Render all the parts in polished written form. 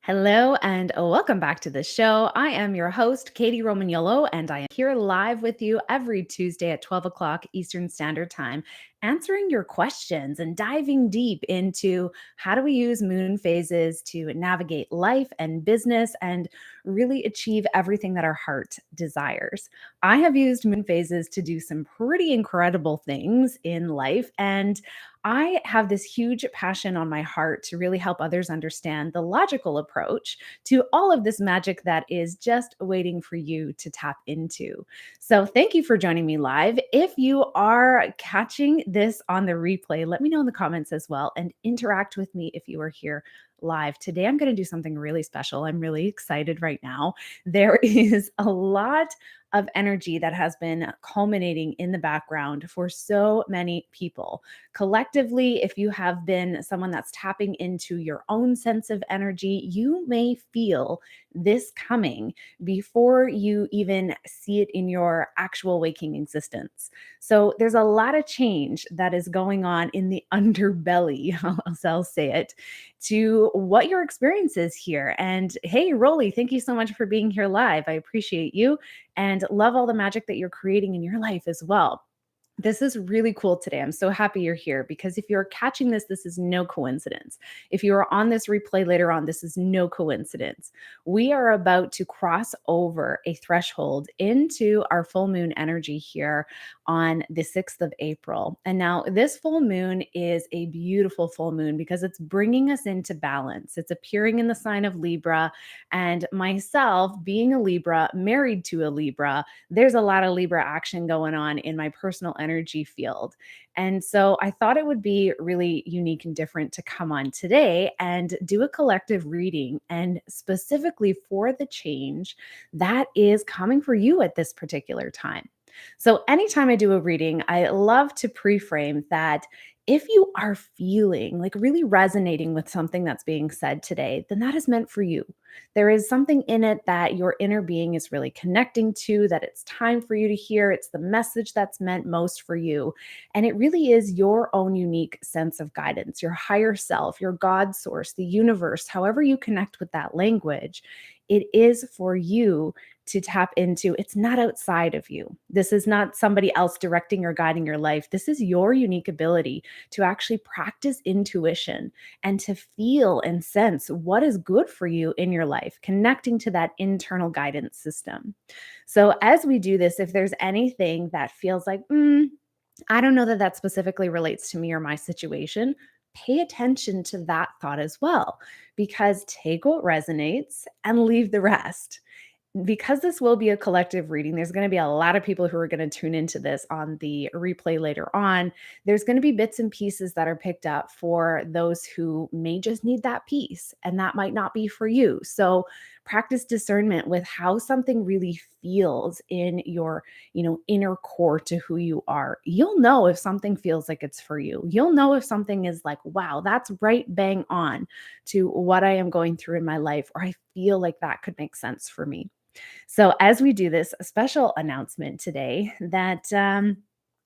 Hello and welcome back to the show. I am your host, Katie Romagnolo, and I am here live with you every Tuesday at 12 o'clock Eastern Standard Time, answering your questions and diving deep into how do we use moon phases to navigate life and business and really achieve everything that our heart desires. I have used moon phases to do some pretty incredible things in life, and I have this huge passion on my heart to really help others understand the logical approach to all of this magic that is just waiting for you to tap into. So, thank you for joining me live. If you are catching this on the replay, let me know in the comments as well and interact with me if you are here live. Today, I'm going to do something really special. I'm really excited right now. There is a lot of energy that has been culminating in the background for so many people. Collectively, if you have been someone that's tapping into your own sense of energy, you may feel this coming before you even see it in your actual waking existence. So there's a lot of change that is going on in the underbelly, I'll say it, to what your experience is here. And hey, Rolly, thank you so much for being here live. I appreciate you and love all the magic that you're creating in your life as well. This is really cool today. I'm so happy you're here because if you're catching this, this is no coincidence. If you are on this replay later on, this is no coincidence. We are about to cross over a threshold into our full moon energy here on the 6th of April. And now, this full moon is a beautiful full moon because it's bringing us into balance. It's appearing in the sign of Libra. And myself, being a Libra, married to a Libra, there's a lot of Libra action going on in my personal energy field. And so I thought it would be really unique and different to come on today and do a collective reading and specifically for the change that is coming for you at this particular time. So, anytime I do a reading, I love to pre-frame that if you are feeling like really resonating with something that's being said today, then that is meant for you. There is something in it that your inner being is really connecting to, that it's time for you to hear. It's the message that's meant most for you. And it really is your own unique sense of guidance, your higher self, your God source, the universe, however you connect with that language. It is for you to tap into. It's not outside of you. This is not somebody else directing or guiding your life. This is your unique ability to actually practice intuition and to feel and sense what is good for you in your life, connecting to that internal guidance system. So, as we do this, if there's anything that feels like, I don't know that that specifically relates to me or my situation, pay attention to that thought as well, because take what resonates and leave the rest. Because this will be a collective reading, there's going to be a lot of people who are going to tune into this on the replay later on. There's going to be bits and pieces that are picked up for those who may just need that piece, and that might not be for you. So practice discernment with how something really feels in your, inner core to who you are. You'll know if something feels like it's for you. You'll know if something is like, wow, that's right bang on to what I am going through in my life, or I feel like that could make sense for me. So, as we do this, a special announcement today that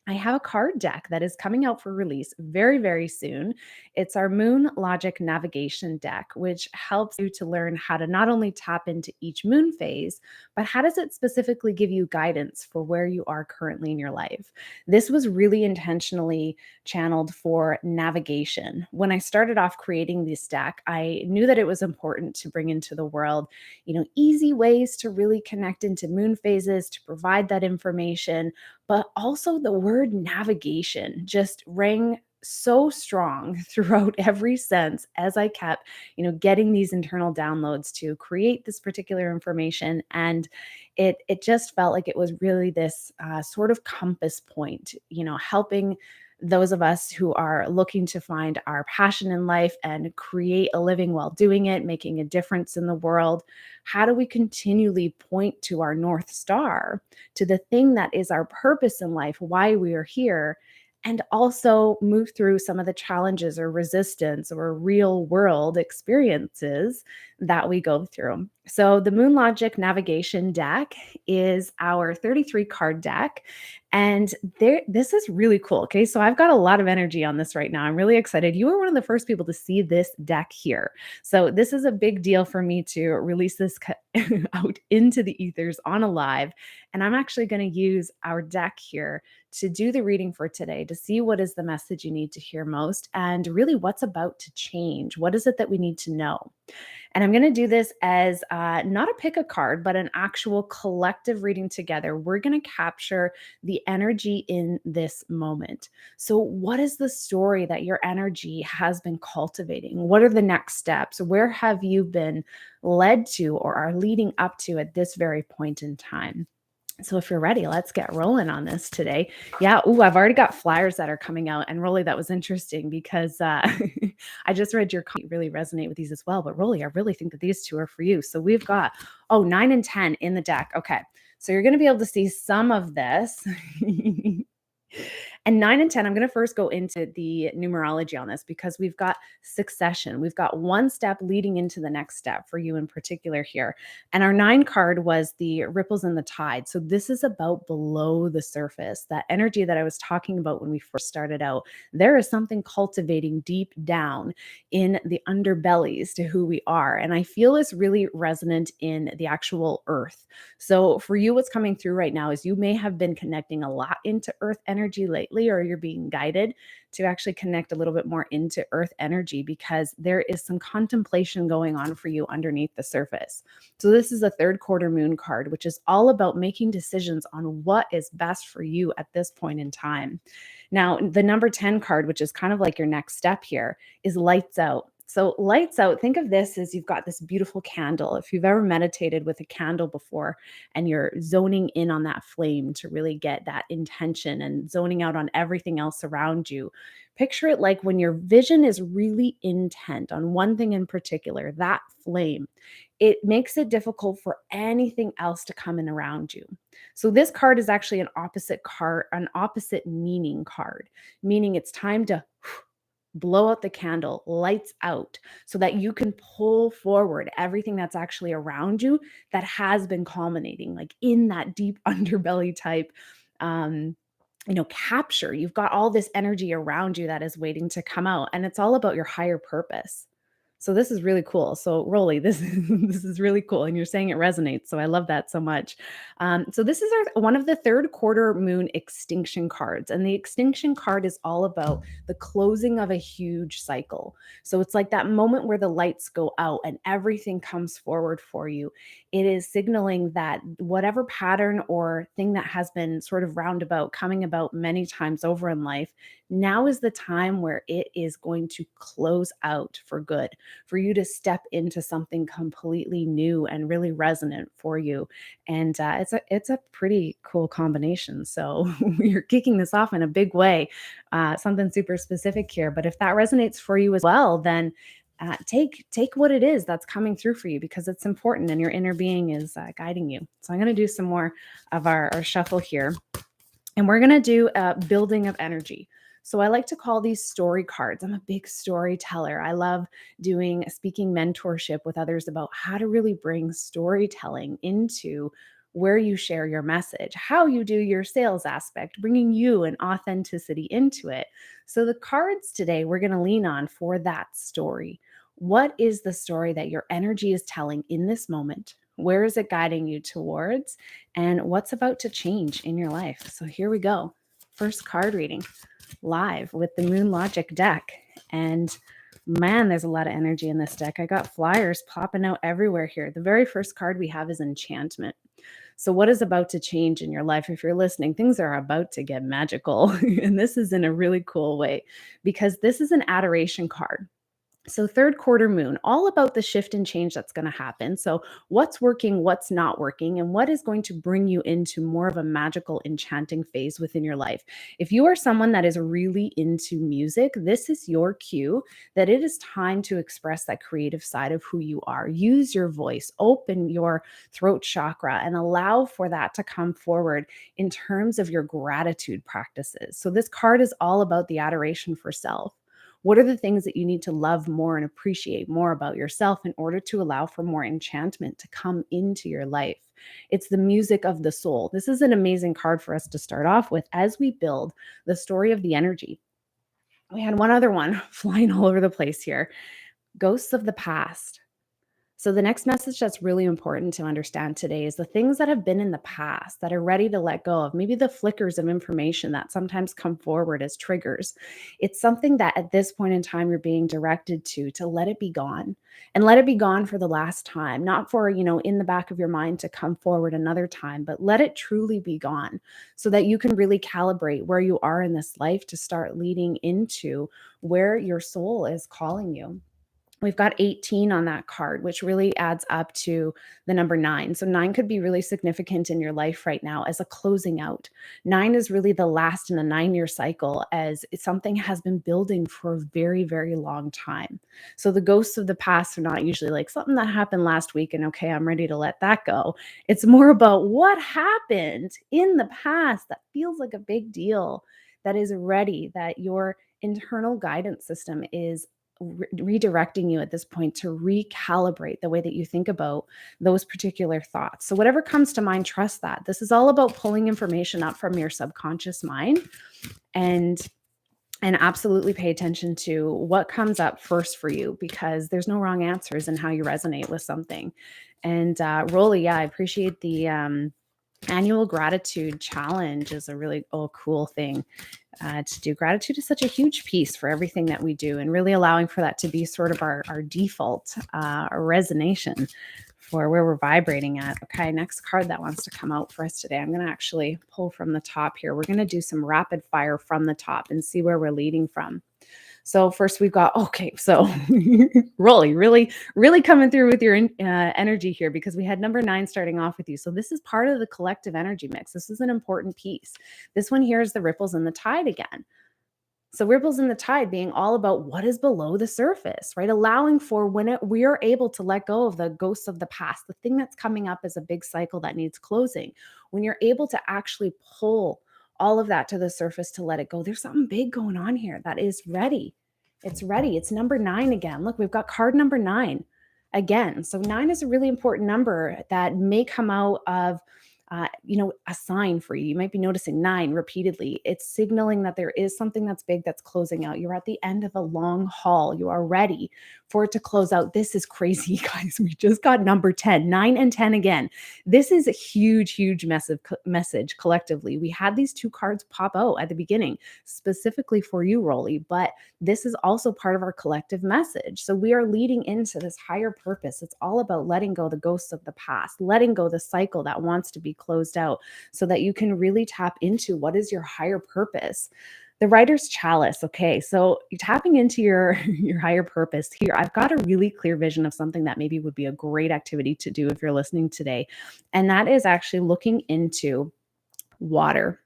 I have a card deck that is coming out for release very, very soon. It's our Moonlogic navigation deck, which helps you to learn how to not only tap into each moon phase, but how does it specifically give you guidance for where you are currently in your life. This was really intentionally channeled for navigation. When I started off creating this deck, I knew that it was important to bring into the world easy ways to really connect into moon phases, to provide that information, but also the word navigation just rang so strong throughout every sense as I kept, getting these internal downloads to create this particular information. And it just felt like it was really this sort of compass point, helping those of us who are looking to find our passion in life and create a living while doing it, making a difference in the world. How do we continually point to our North Star, to the thing that is our purpose in life, why we are here, and also move through some of the challenges or resistance or real world experiences that we go through? So the Moonlogic navigation deck is our 33 card deck. And this is really cool. Okay. So I've got a lot of energy on this right now. I'm really excited. You were one of the first people to see this deck here. So this is a big deal for me to release this out into the ethers on a live. And I'm actually going to use our deck here to do the reading for today to see what is the message you need to hear most and really what's about to change. What is it that we need to know? And I'm going to do this as not a pick a card, but an actual collective reading together. We're going to capture the energy in this moment. So, what is the story that your energy has been cultivating? What are the next steps? Where have you been led to or are leading up to at this very point in time? So if you're ready, let's get rolling on this today. Yeah. Ooh, I've already got flyers that are coming out. And Rolly, that was interesting because I just read your comment really resonate with these as well. But Rolly, I really think that these two are for you. So we've got, 9 and 10 in the deck. Okay. So you're going to be able to see some of this. And 9 and 10, I'm going to first go into the numerology on this because we've got succession. We've got one step leading into the next step for you in particular here. And our 9 card was the ripples in the tide. So this is about below the surface, that energy that I was talking about when we first started out. There is something cultivating deep down in the underbellies to who we are. And I feel this really resonant in the actual earth. So for you, what's coming through right now is you may have been connecting a lot into earth energy lately, or you're being guided to actually connect a little bit more into earth energy because there is some contemplation going on for you underneath the surface. So this is a third quarter moon card, which is all about making decisions on what is best for you at this point in time. Now, the number 10 card, which is kind of like your next step here, is lights out. So, lights out, think of this as you've got this beautiful candle. If you've ever meditated with a candle before and you're zoning in on that flame to really get that intention and zoning out on everything else around you, picture it like when your vision is really intent on one thing in particular, that flame. It makes it difficult for anything else to come in around you. So this card is actually an opposite card, an opposite meaning card, meaning it's time to blow out the candle, lights out, so that you can pull forward everything that's actually around you that has been culminating, like in that deep underbelly type um capture. You've got all this energy around you that is waiting to come out, and it's all about your higher purpose. So this is really cool. So Rolly, this this is really cool, and you're saying it resonates. So I love that so much. So this is one of the third quarter moon extinction cards, and the extinction card is all about the closing of a huge cycle. So it's like that moment where the lights go out and everything comes forward for you. It is signaling that whatever pattern or thing that has been sort of roundabout coming about many times over in life, now is the time where it is going to close out for good, for you to step into something completely new and really resonant for you. And it's a pretty cool combination. So you're kicking this off in a big way, something super specific here. But if that resonates for you as well, then take what it is that's coming through for you because it's important and your inner being is guiding you. So I'm going to do some more of our shuffle here, and we're going to do a building of energy. So I like to call these story cards. I'm a big storyteller. I love doing speaking mentorship with others about how to really bring storytelling into where you share your message, how you do your sales aspect, bringing you and authenticity into it. So the cards today we're going to lean on for that story. What is the story that your energy is telling in this moment? Where is it guiding you towards? And what's about to change in your life? So here we go. First card reading live with the Moonlogic deck. And man, there's a lot of energy in this deck. I got flyers popping out everywhere here. The very first card we have is enchantment. So, what is about to change in your life? If you're listening, things are about to get magical. And this is in a really cool way because this is an adoration card. So, third quarter moon, all about the shift and change that's going to happen. So, what's working, what's not working, and what is going to bring you into more of a magical, enchanting phase within your life. If you are someone that is really into music, this is your cue that it is time to express that creative side of who you are. Use your voice, open your throat chakra, and allow for that to come forward in terms of your gratitude practices. So, this card is all about the adoration for self. What are the things that you need to love more and appreciate more about yourself in order to allow for more enchantment to come into your life? It's the music of the soul. This is an amazing card for us to start off with as we build the story of the energy. We had one other one flying all over the place here. Ghosts of the past. So, the next message that's really important to understand today is the things that have been in the past that are ready to let go of, maybe the flickers of information that sometimes come forward as triggers. It's something that at this point in time you're being directed to let it be gone and let it be gone for the last time, not for, in the back of your mind to come forward another time, but let it truly be gone so that you can really calibrate where you are in this life to start leading into where your soul is calling you. We've got 18 on that card, which really adds up to the number 9. So 9 could be really significant in your life right now as a closing out. 9 is really the last in a 9-year cycle as something has been building for a very, very long time. So the ghosts of the past are not usually like something that happened last week and okay, I'm ready to let that go. It's more about what happened in the past that feels like a big deal, that is ready, that your internal guidance system is redirecting you at this point to recalibrate the way that you think about those particular thoughts. So whatever comes to mind, trust that. This is all about pulling information up from your subconscious mind and absolutely pay attention to what comes up first for you, because there's no wrong answers in how you resonate with something. And Rolly, yeah, I appreciate the annual gratitude challenge is a really cool thing to do. Gratitude is such a huge piece for everything that we do, and really allowing for that to be sort of our default resonation for where we're vibrating at. Okay, next card that wants to come out for us today. I'm going to actually pull from the top here. We're going to do some rapid fire from the top and see where we're leading from. So first we've got, okay, so Rolly, really coming through with your energy here, because we had number 9 starting off with you. So this is part of the collective energy mix. This is an important piece. This one here is the ripples in the tide again. So ripples in the tide being all about what is below the surface, right? Allowing for when we are able to let go of the ghosts of the past, the thing that's coming up as a big cycle that needs closing. When you're able to actually pull all of that to the surface to let it go, there's something big going on here that is ready. It's ready. It's number 9 again. Look, we've got card number 9 again. So 9 is a really important number that may come out of a sign for you. You might be noticing 9 repeatedly. It's signaling that there is something that's big that's closing out. You're at the end of a long haul. You are ready for it to close out. This is crazy, guys. We just got number 10, 9 and 10 again. This is a huge, huge message collectively. We had these 2 cards pop out at the beginning, specifically for you, Rolly, but this is also part of our collective message. So we are leading into this higher purpose. It's all about letting go the ghosts of the past, letting go the cycle that wants to be closed out so that you can really tap into what is your higher purpose. The writer's chalice. Okay, so you're tapping into your higher purpose here. I've got a really clear vision of something that maybe would be a great activity to do if you're listening today, and that is actually looking into water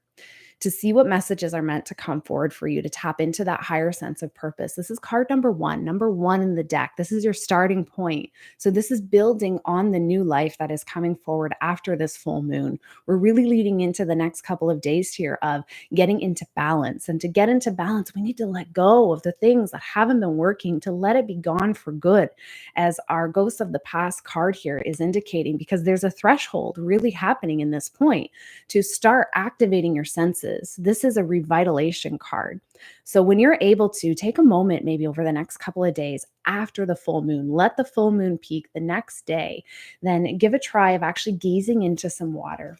to see what messages are meant to come forward for you to tap into that higher sense of purpose. This is card number 1 in the deck. This is your starting point. So this is building on the new life that is coming forward after this full moon. We're really leading into the next couple of days here of getting into balance. And to get into balance, we need to let go of the things that haven't been working, to let it be gone for good, as our ghosts of the past card here is indicating, because there's a threshold really happening in this point to start activating your senses. This is a revitalization card. So when you're able to take a moment, maybe over the next couple of days after the full moon, let the full moon peak the next day, then give a try of actually gazing into some water,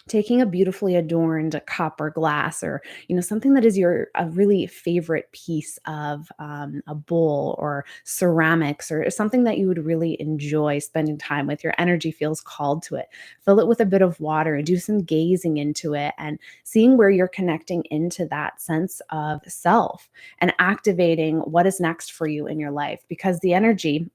taking a beautifully adorned cup or glass, or something that is a really favorite piece of a bowl or ceramics, or something that you would really enjoy spending time with. Your energy feels called to it. Fill it with a bit of water and do some gazing into it and seeing where you're connecting into that sense of self and activating what is next for you in your life, because the energy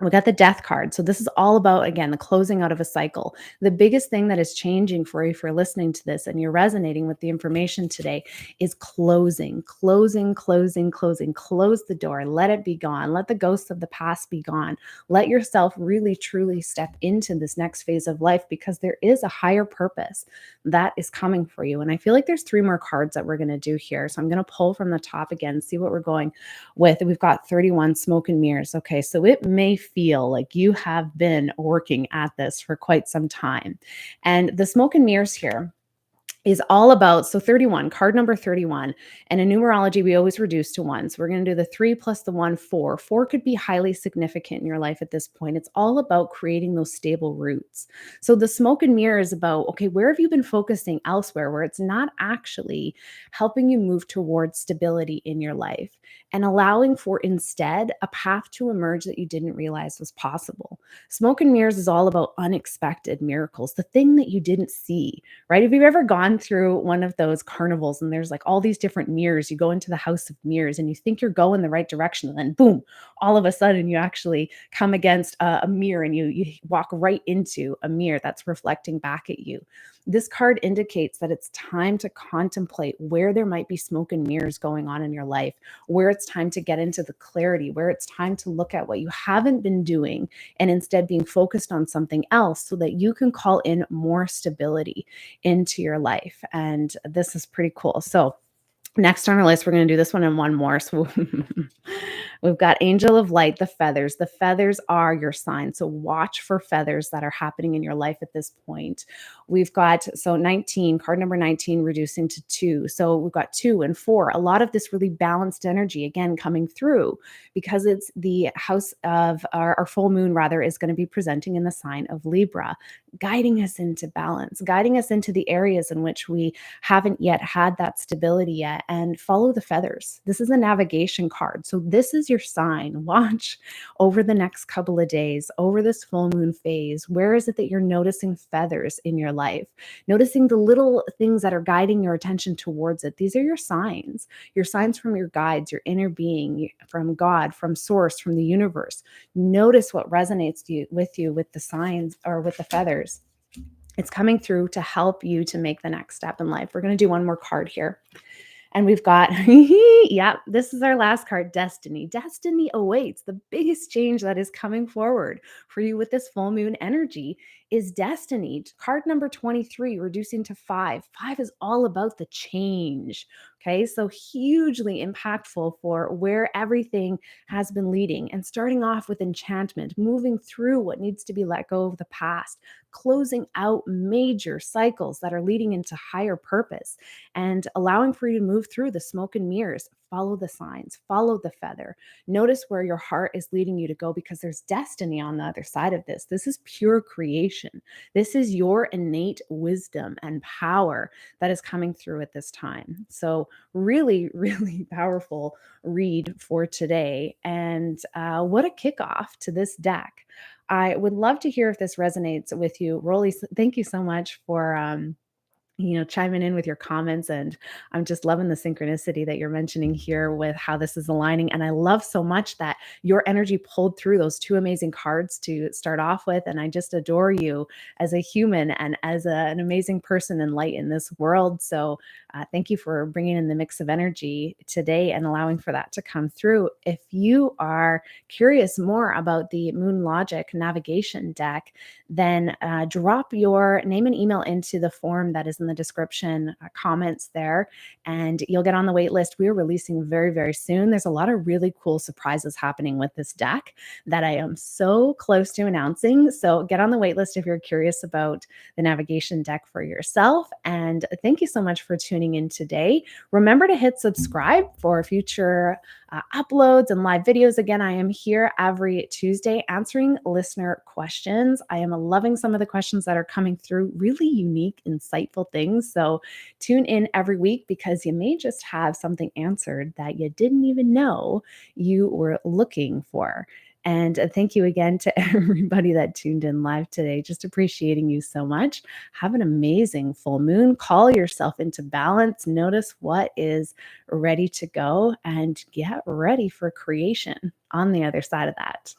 We got the death card. So this is all about, again, the closing out of a cycle. The biggest thing that is changing for you, if you're listening to this and you're resonating with the information today, is closing, closing, closing, closing. Close the door. Let it be gone. Let the ghosts of the past be gone. Let yourself really, truly step into this next phase of life, because there is a higher purpose that is coming for you. And I feel like there's three more cards that we're going to do here. So I'm going to pull from the top again, see what we're going with. We've got 31, smoke and mirrors. Okay, so it may feel like you have been working at this for quite some time. And the smoke and mirrors here is all about, so 31, card number 31. And in numerology, we always reduce to one. So we're going to do the 3 plus the 1, 4. 4 could be highly significant in your life at this point. It's all about creating those stable roots. So the smoke and mirror is about, okay, where have you been focusing elsewhere where it's not actually helping you move towards stability in your life, and allowing for instead a path to emerge that you didn't realize was possible. Smoke and mirrors is all about unexpected miracles, the thing that you didn't see, right? Have you ever gone through one of those carnivals and there's like all these different mirrors? You go into the house of mirrors and you think you're going the right direction, and then boom, all of a sudden you actually come against a mirror, and you walk right into a mirror that's reflecting back at you. This card indicates that it's time to contemplate where there might be smoke and mirrors going on in your life, where it's time to get into the clarity, where it's time to look at what you haven't been doing and instead being focused on something else, so that you can call in more stability into your life. And this is pretty cool. So next on our list, we're going to do this one and one more. So we've got Angel of Light, the feathers. The feathers are your sign. So watch for feathers that are happening in your life at this point. We've got, so 19, card number 19, reducing to 2. So we've got 2 and 4. A lot of this really balanced energy, again, coming through, because it's the house of our full moon, rather, is going to be presenting in the sign of Libra, guiding us into balance, guiding us into the areas in which we haven't yet had that stability yet. And follow the feathers. This is a navigation card. So this is your sign. Watch over the next couple of days, over this full moon phase. Where is it that you're noticing feathers in your life? Noticing the little things that are guiding your attention towards it. These are your signs from your guides, your inner being, from God, from source, from the universe. Notice what resonates with you with the signs or with the feathers. It's coming through to help you to make the next step in life. We're going to do one more card here. And we've got, yeah, this is our last card, Destiny. Destiny awaits. The biggest change that is coming forward for you with this full moon energy is destiny. Card number 23, reducing to 5. 5 is all about the change. Okay, so hugely impactful for where everything has been leading, and starting off with enchantment, moving through what needs to be let go of the past, closing out major cycles that are leading into higher purpose, and allowing for you to move through the smoke and mirrors. Follow the signs, follow the feather. Notice where your heart is leading you to go, because there's destiny on the other side of this. This is pure creation. This is your innate wisdom and power that is coming through at this time. So, really, really powerful read for today. And what a kickoff to this deck. I would love to hear if this resonates with you. Rolly, thank you so much for chiming in with your comments. And I'm just loving the synchronicity that you're mentioning here with how this is aligning. And I love so much that your energy pulled through those two amazing cards to start off with. And I just adore you as a human and as an amazing person and light in this world. So thank you for bringing in the mix of energy today and allowing for that to come through. If you are curious more about the Moonlogic navigation deck, then drop your name and email into the form that is in the description comments there, and you'll get on the wait list. We are releasing very, very soon. There's a lot of really cool surprises happening with this deck that I am so close to announcing. So get on the wait list if you're curious about the navigation deck for yourself. And thank you so much for tuning in today. Remember to hit subscribe for future uploads and live videos. Again, I am here every Tuesday answering listener questions. I am loving some of the questions that are coming through, really unique, insightful things. So tune in every week, because you may just have something answered that you didn't even know you were looking for. And thank you again to everybody that tuned in live today. Just appreciating you so much. Have an amazing full moon. Call yourself into balance. Notice what is ready to go, and get ready for creation on the other side of that.